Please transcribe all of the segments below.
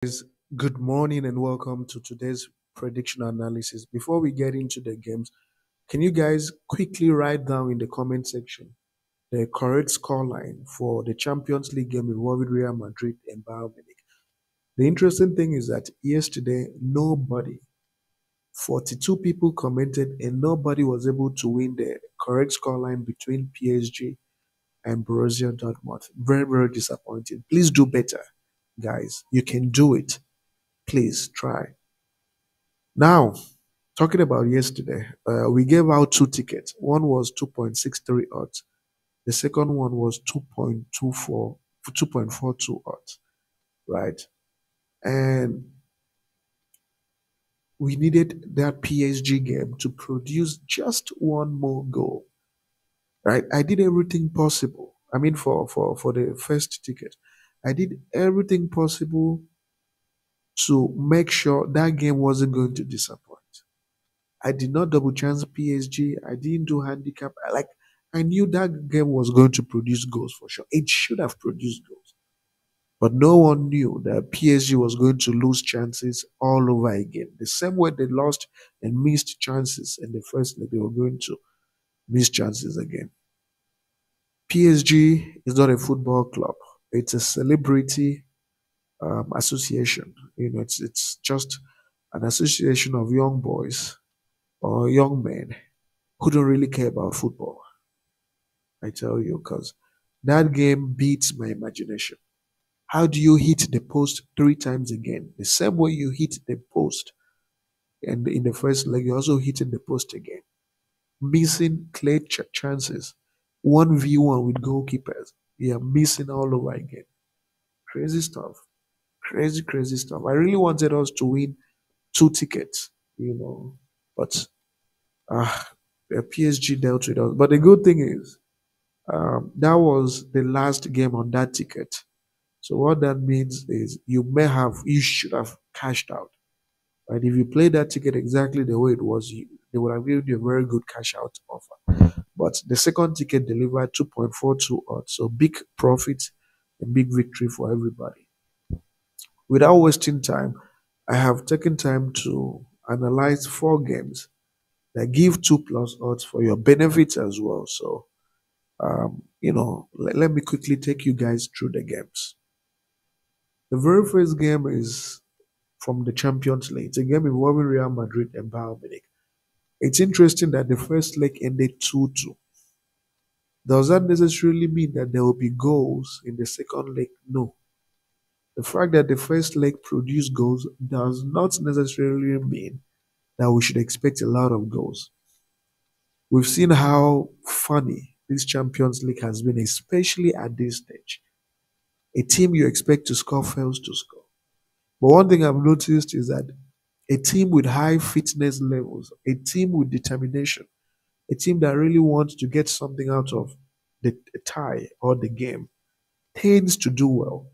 Guys, good morning and welcome to today's prediction analysis. Before we get into the games, can you guys quickly write down in the comment section the correct scoreline for the Champions League game involving Real Madrid and Bayern Munich? The interesting thing is that yesterday, 42 people commented, and nobody was able to win the correct scoreline between PSG and Borussia Dortmund. Very, very disappointing. Please do better, guys. You can do it. Please try. Now, talking about yesterday, we gave out two tickets. One was 2.63 odds. The second one was 2.42 odds, right? And we needed that PSG game to produce just one more goal, right? I did everything possible. I mean, for the first ticket, I did everything possible to make sure that game wasn't going to disappoint. I did not double chance PSG. I didn't do handicap. I knew that game was going to produce goals for sure. It should have produced goals. But no one knew that PSG was going to lose chances all over again. The same way they lost and missed chances in the first leg, they were going to miss chances again. PSG is not a football club. It's a celebrity association. It's just an association of young boys or young men who don't really care about football. I tell you, because that game beats my imagination. How do you hit the post three times again? The same way you hit the post, and in the first leg, you're also hitting the post again. Missing clear chances. 1v1 with goalkeepers. You are missing all over again. Crazy stuff. Crazy, crazy stuff. I really wanted us to win two tickets. But the PSG dealt with us. But the good thing is, that was the last game on that ticket. So what that means is you should have cashed out. Right? If you played that ticket exactly the way it was, they would have given you a very good cash out offer. But the second ticket delivered 2.42 odds. So big profit and big victory for everybody. Without wasting time, I have taken time to analyze four games that give 2 plus odds for your benefit as well. So let me quickly take you guys through the games. The very first game is from the Champions League. It's a game involving Real Madrid and Bayern Munich. It's interesting that the first leg ended 2-2. Does that necessarily mean that there will be goals in the second leg? No. The fact that the first leg produced goals does not necessarily mean that we should expect a lot of goals. We've seen how funny this Champions League has been, especially at this stage. A team you expect to score fails to score. But one thing I've noticed is that a team with high fitness levels, a team with determination, a team that really wants to get something out of the tie or the game tends to do well.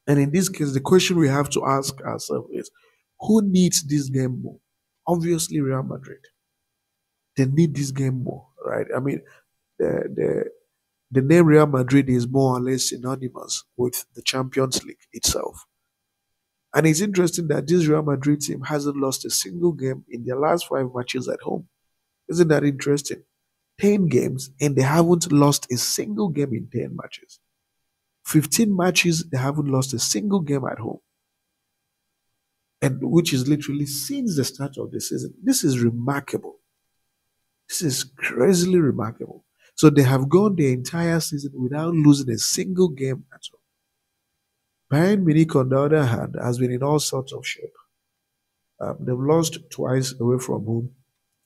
And in this case, the question we have to ask ourselves is who needs this game more? Obviously, Real Madrid. They need this game more, right? I mean, the, the, the name Real Madrid is more or less synonymous with the Champions League itself. And it's interesting that this Real Madrid team hasn't lost a single game in their last five matches at home. Isn't that interesting? 10 games and they haven't lost a single game in 10 matches. 15 matches, they haven't lost a single game at home. And which is literally since the start of the season. This is remarkable. This is crazily remarkable. So they have gone the entire season without losing a single game at all. Bayern Munich, on the other hand, has been in all sorts of shape. They've lost twice away from home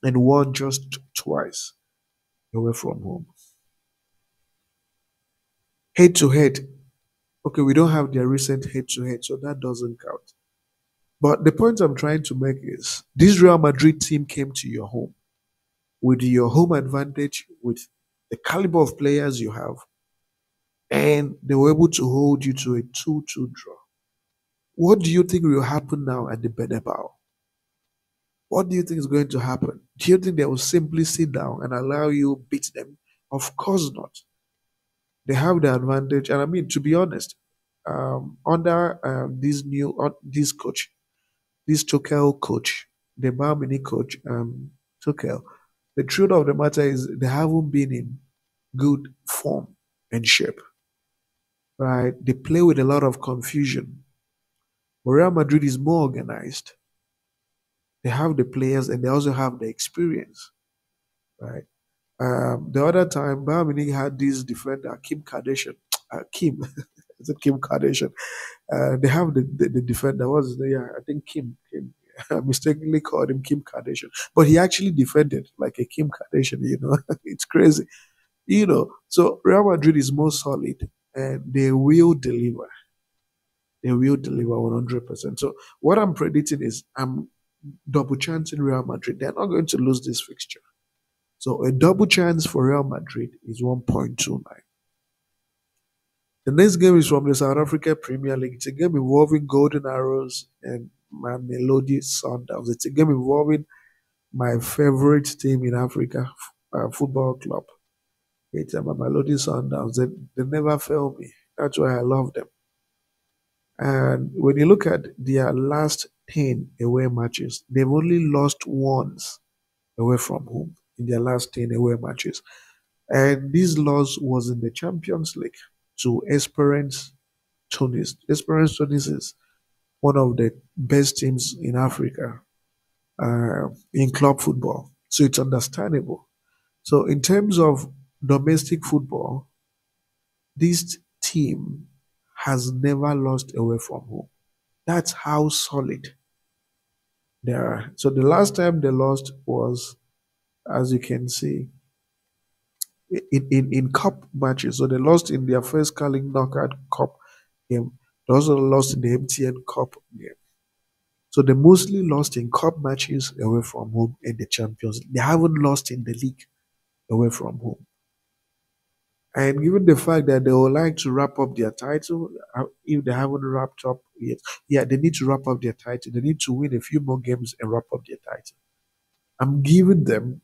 and won just twice away from home. Head to head, okay, we don't have their recent head to head, so that doesn't count. But the point I'm trying to make is this Real Madrid team came to your home with your home advantage, with the caliber of players you have, and they were able to hold you to a 2-2 draw. What do you think will happen now at the Bernabeu? What do you think is going to happen? Do you think they will simply sit down and allow you beat them? Of course not. They have the advantage, and I mean, to be honest, under this coach, this Tuchel coach, the Bayern Munich coach, Tuchel. The truth of the matter is they haven't been in good form and shape, right? They play with a lot of confusion. But Real Madrid is more organized. They have the players and they also have the experience, right? The other time, Bayern Munich had this defender, Kim Kardashian. Kim, is it Kim Kardashian? They have the defender. What's his name? Yeah, I think Kim. Kim. I mistakenly called him Kim Kardashian, but he actually defended like a Kim Kardashian. It's crazy. So Real Madrid is more solid, and they will deliver. They will deliver 100%. So what I'm predicting is I'm double chancing Real Madrid. They're not going to lose this fixture. So a double chance for Real Madrid is 1.29. The next game is from the South Africa Premier League. It's a game involving Golden Arrows and my Melody Sundowns. It's a game involving my favorite team in Africa, football club. It's my Melody Sundowns. They never fail me. That's why I love them. And when you look at their last 10 away matches, they've only lost once away from home in their last 10 away matches. And this loss was in the Champions League to Esperance Tunis. Esperance Tunis is one of the best teams in Africa in club football. So it's understandable. So in terms of domestic football, this team has never lost away from home. That's how solid they are. So the last time they lost was, as you can see, in cup matches. So they lost in their first Carling Knockout Cup game. They also lost in the MTN Cup game. So they mostly lost in cup matches away from home in the Champions League. They haven't lost in the league away from home. And given the fact that they would like to wrap up their title, if they haven't wrapped up yet, yeah, they need to wrap up their title. They need to win a few more games and wrap up their title. I'm giving them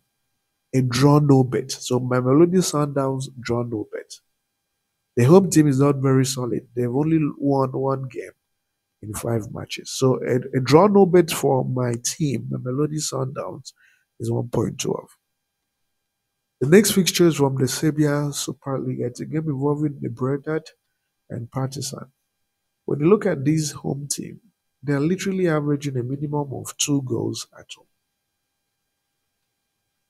a draw no bet. So my Melody Sundowns draw no bet. The home team is not very solid. They've only won one game in 5 matches. So a draw no bet for my team, my Melody Sundowns, is 1.12. The next fixture is from the Serbia Super League. It's a game involving the Breda and Partizan. When you look at this home team, they're literally averaging a minimum of 2 goals at home.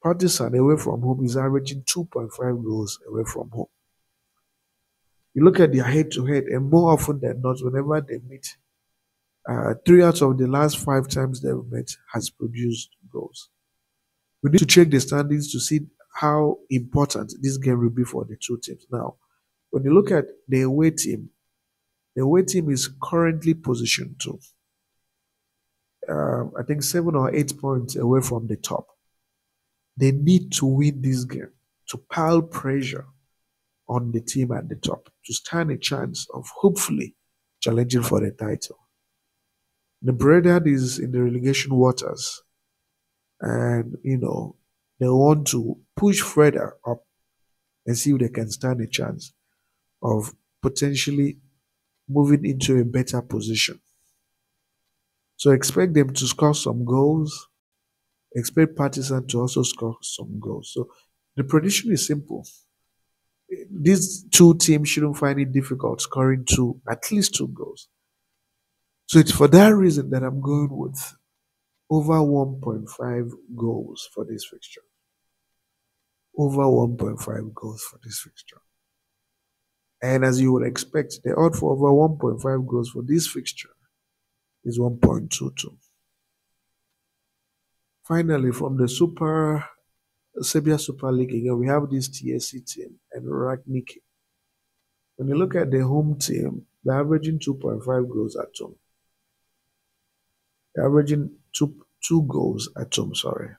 Partizan away from home is averaging 2.5 goals away from home. You look at their head-to-head, and more often than not, whenever they meet, 3 out of the last 5 times they've met has produced goals. We need to check the standings to see how important this game will be for the two teams. Now, when you look at the away team is currently positioned to, I think, 7 or 8 points away from the top. They need to win this game to pile pressure on the team at the top to stand a chance of hopefully challenging for the title. The Breda is in the relegation waters, and they want to push further up and see if they can stand a chance of potentially moving into a better position. So expect them to score some goals. Expect Partizan to also score some goals. So the prediction is simple. These two teams shouldn't find it difficult scoring at least 2 goals. So it's for that reason that I'm going with over 1.5 goals for this fixture. Over 1.5 goals for this fixture. And as you would expect, the odd for over 1.5 goals for this fixture is 1.22. Finally, from the Serbia Super League again, we have this TSC team and Ragnik. When you look at the home team, they're averaging 2.5 goals at home. They're averaging two goals at home, sorry.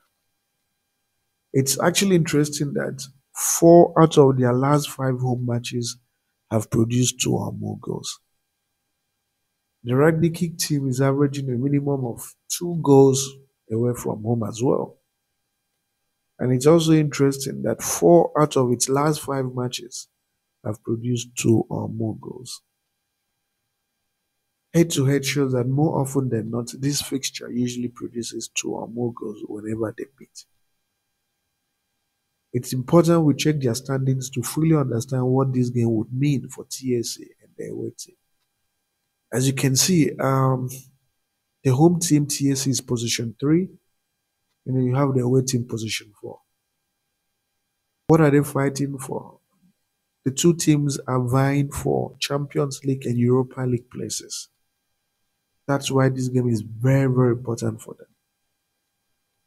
It's actually interesting that 4 out of their last 5 home matches have produced 2 or more goals. The Ragnik team is averaging a minimum of 2 goals away from home as well. And it's also interesting that 4 out of its last 5 matches have produced 2 or more goals. Head to head shows that more often than not, this fixture usually produces two or more goals whenever they meet. It's important we check their standings to fully understand what this game would mean for TSA and their away team. As you can see, the home team TSA is position 3, and then you have the away team position 4. What are they fighting for? The two teams are vying for Champions League and Europa League places. That's why this game is very, very important for them.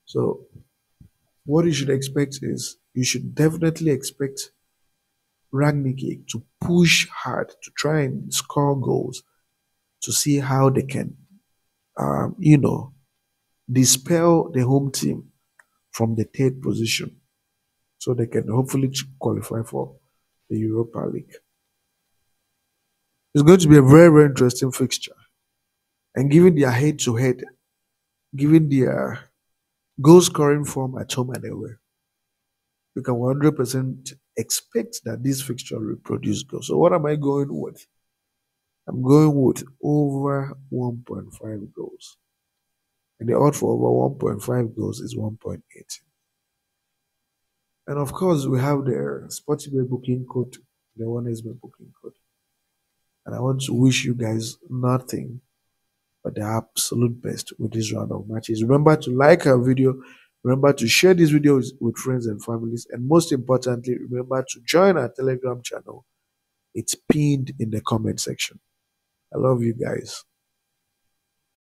So, what you should expect is you should definitely expect Rangnick to push hard to try and score goals to see how they can, um, you know, dispel the home team from the third position so they can hopefully qualify for the Europa League. It's going to be a very, very interesting fixture. And given their head to head, given their goal scoring form at home and away, we can 100% expect that this fixture will produce goals. So, what am I going with? I'm going with over 1.5 goals. And the odd for over 1.5 goals is 1.8. And of course, we have the Sportsbet booking code, the one is my booking code. And I want to wish you guys nothing but the absolute best with this round of matches. Remember to like our video, remember to share this video with friends and families, and most importantly, remember to join our Telegram channel. It's pinned in the comment section. I love you guys.